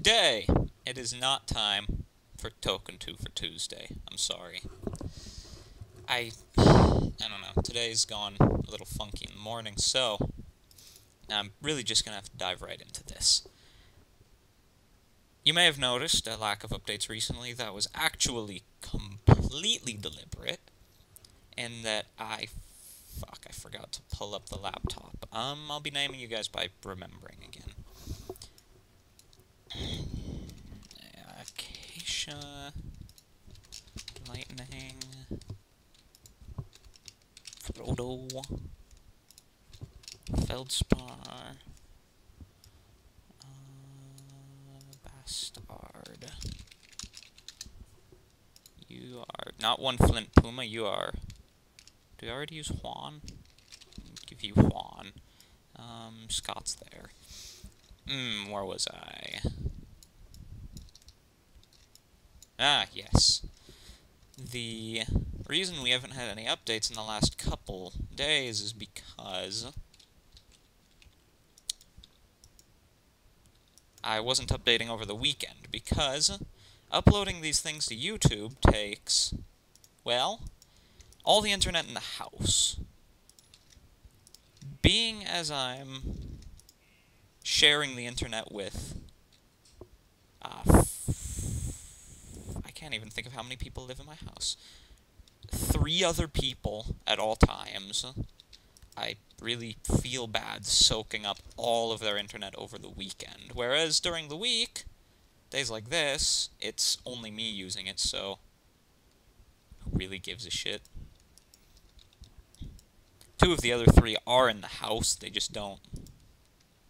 Today, it is not time for Token 2 for Tuesday. I'm sorry. I don't know. Today's gone a little funky in the morning, so I'm really just gonna have to dive right into this. You may have noticed a lack of updates recently that was actually completely deliberate, and that I forgot to pull up the laptop. I'll be naming you guys by remembering again. Acacia, Lightning, Frodo, Feldspar, Bastard. You are not one Flint Puma, you are... Do I already use Juan? I'll give you Juan. Scott's there. Where was I? Ah, yes. The reason we haven't had any updates in the last couple days is because I wasn't updating over the weekend, because uploading these things to YouTube takes, well, all the internet in the house. Being as I'm sharing the internet with, I can't even think of how many people live in my house. 3 other people at all times. I really feel bad soaking up all of their internet over the weekend. Whereas during the week, days like this, it's only me using it, so who really gives a shit? 2 of the other 3 are in the house, they just don't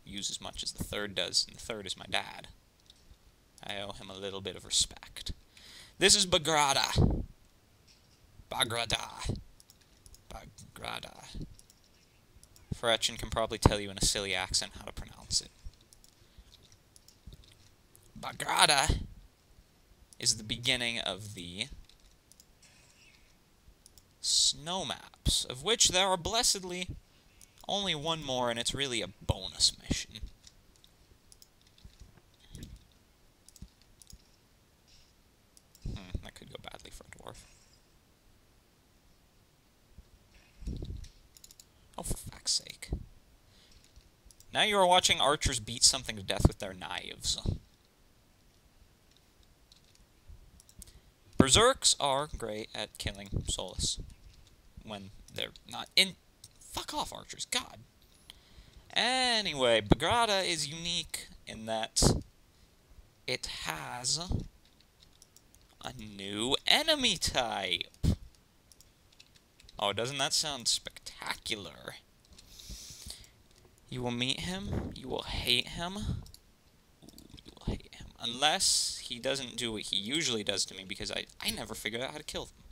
use as much as the 3rd does, and the 3rd is my dad. I owe him a little bit of respect. This is Bagrada. Bagrada. Bagrada. Fretchen can probably tell you in a silly accent how to pronounce it. Bagrada is the beginning of the snow maps, of which there are blessedly only one more, and it's really a bonus mission. That could go badly for a dwarf. Oh, for fuck's sake. Now you are watching archers beat something to death with their knives. Berserks are great at killing Solus when they're not in... Fuck off, archers. God. Anyway, Bagrada is unique in that it has a new enemy type. Oh, doesn't that sound spectacular? You will meet him, you will hate him. Ooh, you will hate him. Unless he doesn't do what he usually does to me, because I never figured out how to kill them.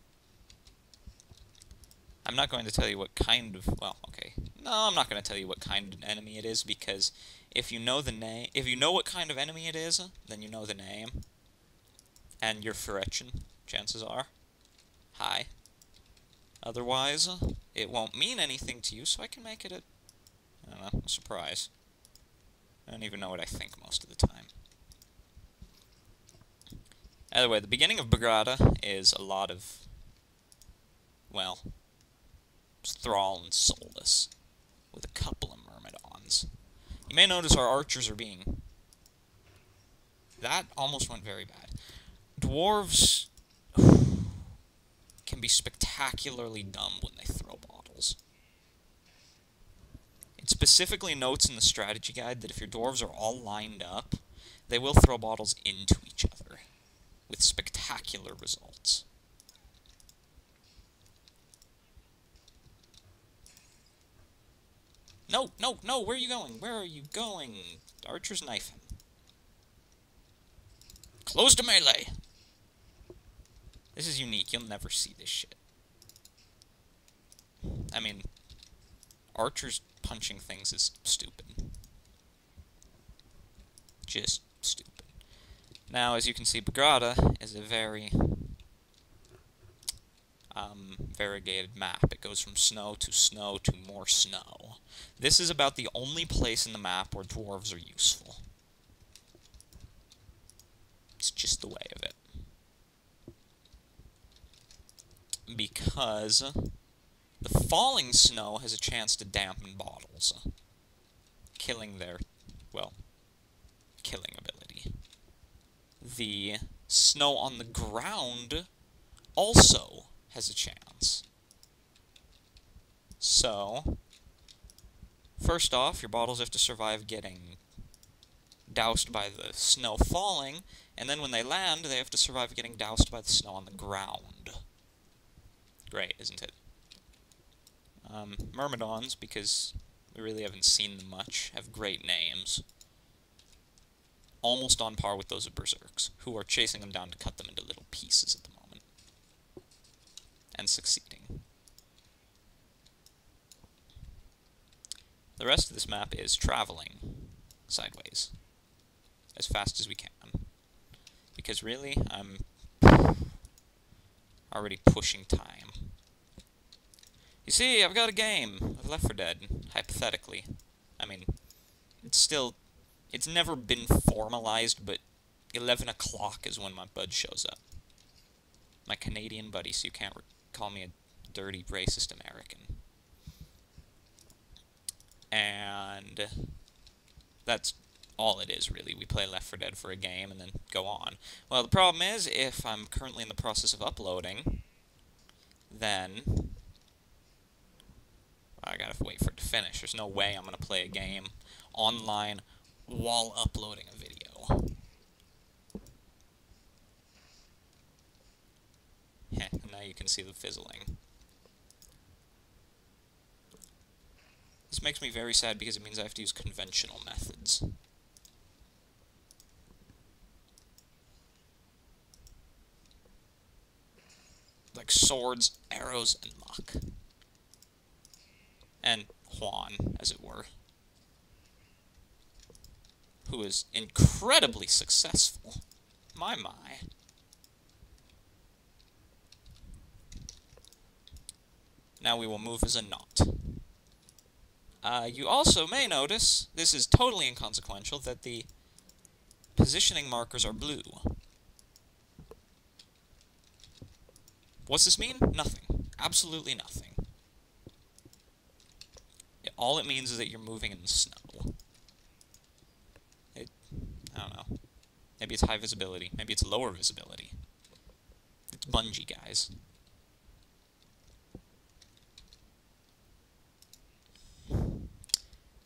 I'm not going to tell you what kind of... Well, okay. No, I'm not going to tell you what kind of enemy it is, because if you know the name... If you know what kind of enemy it is, then you know the name. And you're Fretchen, chances are. Hi. Otherwise, it won't mean anything to you, so I can make it a... I don't know, a surprise. I don't even know what I think most of the time. Either way, the beginning of Bagrada is a lot of... Well... Thrall and Solus, with a couple of Myrmidons. You may notice our archers are being... That almost went very bad. Dwarves can be spectacularly dumb when they throw bottles. It specifically notes in the strategy guide that if your dwarves are all lined up, they will throw bottles into each other, with spectacular results. No, no, no, where are you going? Where are you going? Archers knife him. Close to melee! This is unique, you'll never see this shit. I mean, archers punching things is stupid. Just stupid. Now, as you can see, Bagrada is a very... variegated map. It goes from snow to more snow. This is about the only place in the map where dwarves are useful. just the way of it. Because the falling snow has a chance to dampen bottles, killing their, well, killing ability. The snow on the ground also has a chance. So, first off, your bottles have to survive getting doused by the snow falling, and then when they land, they have to survive getting doused by the snow on the ground. Great, isn't it? Myrmidons, because we really haven't seen them much, have great names. Almost on par with those of Berserks, who are chasing them down to cut them into little pieces at the moment. And succeeding. The rest of this map is traveling sideways as fast as we can. Because really, I'm already pushing time. You see, I've got a game of Left 4 Dead, hypothetically. I mean, it's never been formalized, but 11 o'clock is when my bud shows up. My Canadian buddy, so you can't call me a dirty, racist American. And that's all it is, really. We play Left 4 Dead for a game and then go on. Well, the problem is, if I'm currently in the process of uploading, then I gotta wait for it to finish. There's no way I'm gonna play a game online while uploading a video. Heh, and now you can see the fizzling. This makes me very sad because it means I have to use conventional methods. Like swords, arrows, and luck. And Juan, as it were. Who is incredibly successful. My. Now we will move as a knot. You also may notice, this is totally inconsequential, that the positioning markers are blue. What's this mean? Nothing. Absolutely nothing. All it means is that you're moving in the snow. I don't know. Maybe it's high visibility. Maybe it's lower visibility. It's Bungie, guys.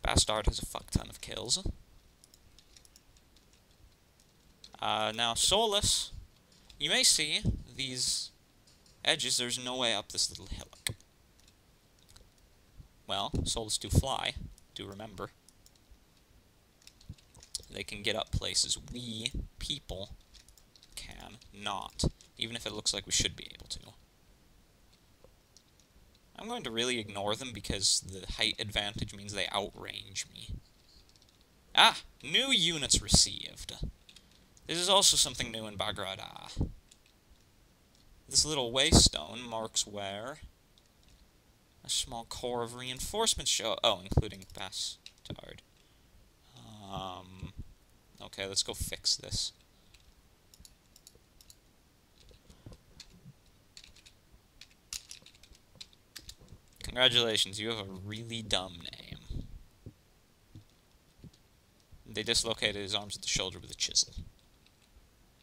Bastard has a fuck ton of kills. Now, Solus, you may see these edges. There's no way up this little hillock. Well, Solus do fly, do remember. They can get up places we, people, can not, even if it looks like we should be able to. I'm going to really ignore them because the height advantage means they outrange me. Ah! New units received. This is also something new in Bagrada. This little waystone marks where a small core of reinforcements show. Oh, including Bastard. Okay, let's go fix this. Congratulations, you have a really dumb name. They dislocated his arms at the shoulder with a chisel.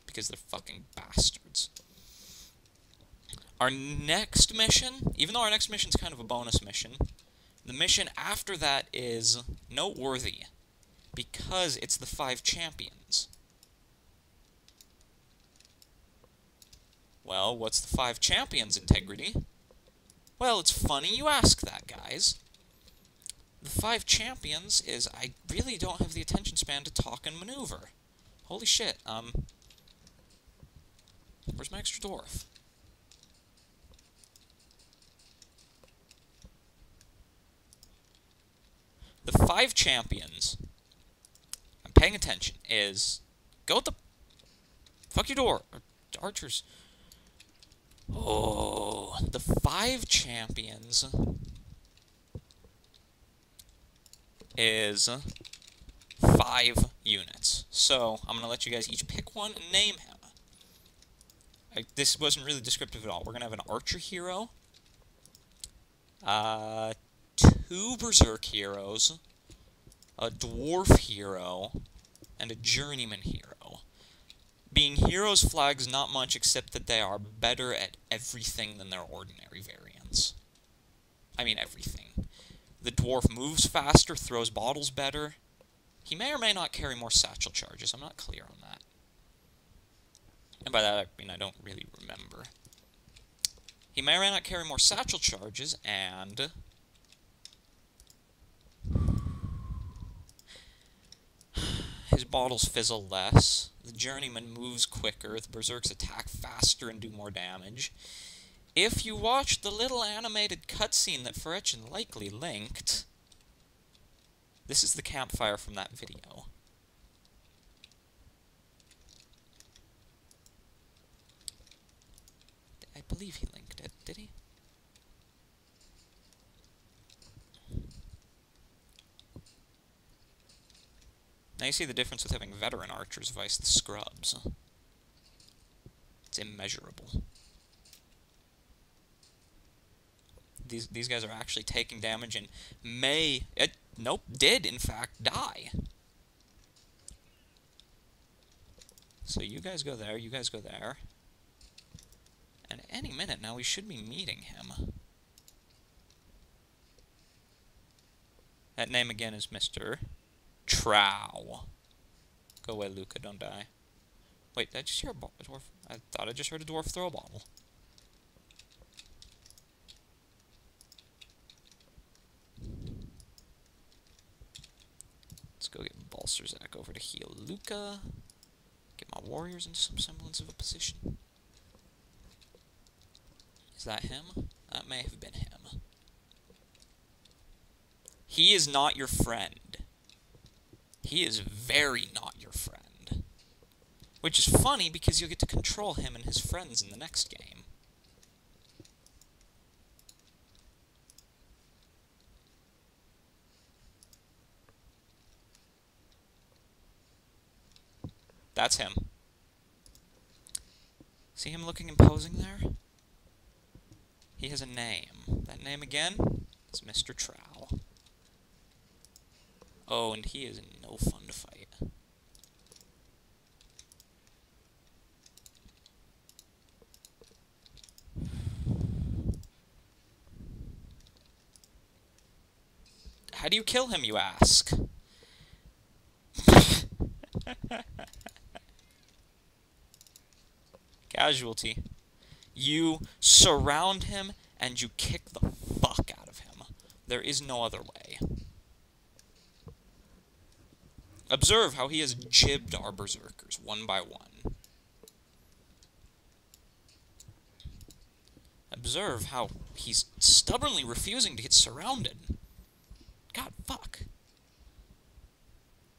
Because they're fucking bastards. Our next mission, even though our next mission's kind of a bonus mission, the mission after that is noteworthy. Because it's the 5 champions. Well, what's the 5 champions' integrity? Well, it's funny you ask that, guys. The 5 champions is I really don't have the attention span to talk and maneuver. Holy shit, where's my extra dwarf? The 5 champions, I'm paying attention, is go with the fuck your door, archers. Oh, the 5 champions is 5 units. So, I'm going to let you guys each pick one and name him. This wasn't really descriptive at all. We're going to have an archer hero, 2 berserk heroes, a dwarf hero, and a journeyman hero. Being heroes flags not much except that they are better at everything than their ordinary variants. I mean everything. The dwarf moves faster, throws bottles better. He may or may not carry more satchel charges. I'm not clear on that. And by that I mean I don't really remember. He may or may not carry more satchel charges, and his bottles fizzle less. The journeyman moves quicker. The berserks attack faster and do more damage. If you watch the little animated cutscene that Fretchen likely linked, this is the campfire from that video. I believe he linked it, did he? Now you see the difference with having veteran archers vice the scrubs. It's immeasurable. These guys are actually taking damage and did in fact die. So you guys go there, you guys go there. And any minute now we should be meeting him. That name again is Mr. Trow. Go away, Luca, don't die. Wait, did I just hear a dwarf? I thought I just heard a dwarf throw a bottle. Let's go get Balserzak over to heal Luca. Get my warriors into some semblance of a position. Is that him? That may have been him. He is not your friend. He is very not your friend. Which is funny because you'll get to control him and his friends in the next game. That's him. See him looking imposing there? He has a name. That name again is Mr. Trow. Oh, and he is no fun to fight. How do you kill him, you ask? Casualty. You surround him and you kick the fuck out of him. There is no other way. Observe how he has jibbed our berserkers, one by one. Observe how he's stubbornly refusing to get surrounded. God, fuck.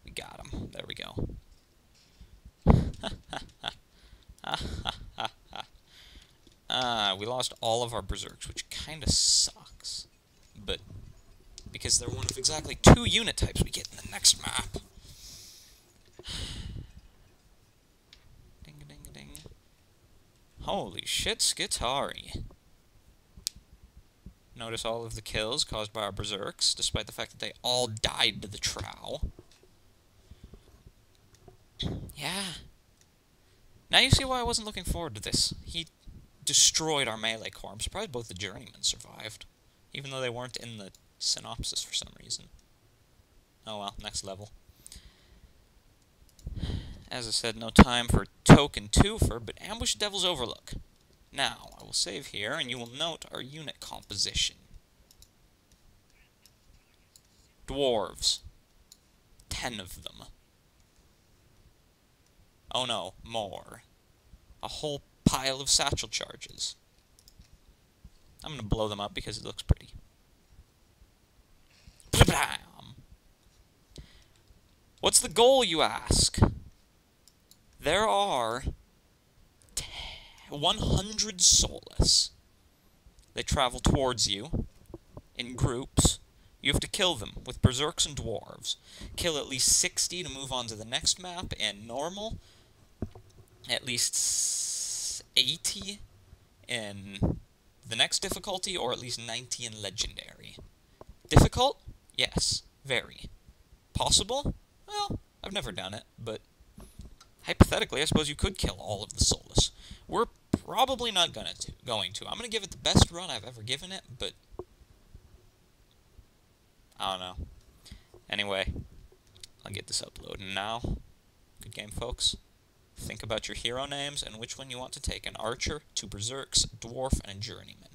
We got him. There we go. We lost all of our berserks, which kinda sucks. But because they're one of exactly 2 unit types we get in the next map. Ding ding ding. Holy shit, Skitari. Notice all of the kills caused by our berserks, despite the fact that they all died to the Trow. Yeah. Now you see why I wasn't looking forward to this. He destroyed our melee corps. I'm surprised both the journeymen survived, even though they weren't in the synopsis for some reason. Oh well, next level. As I said, no time for token twofer, but ambush Devil's Overlook. Now, I will save here, and you will note our unit composition. Dwarves. 10 of them. Oh no, more. A whole pile of satchel charges. I'm gonna blow them up because it looks pretty. What's the goal, you ask? There are 100 Solus. They travel towards you in groups. You have to kill them with berserks and dwarves. Kill at least 60 to move on to the next map, and normal, at least least 80 in the next difficulty, or at least 90 in Legendary. Difficult? Yes. Very. Possible? Well, I've never done it, but hypothetically, I suppose you could kill all of the Soulless. We're probably not going to. I'm going to give it the best run I've ever given it, but I don't know. Anyway, I'll get this uploaded now. Good game, folks. Think about your hero names and which one you want to take. An Archer, 2 Berserks, Dwarf, and a Journeyman.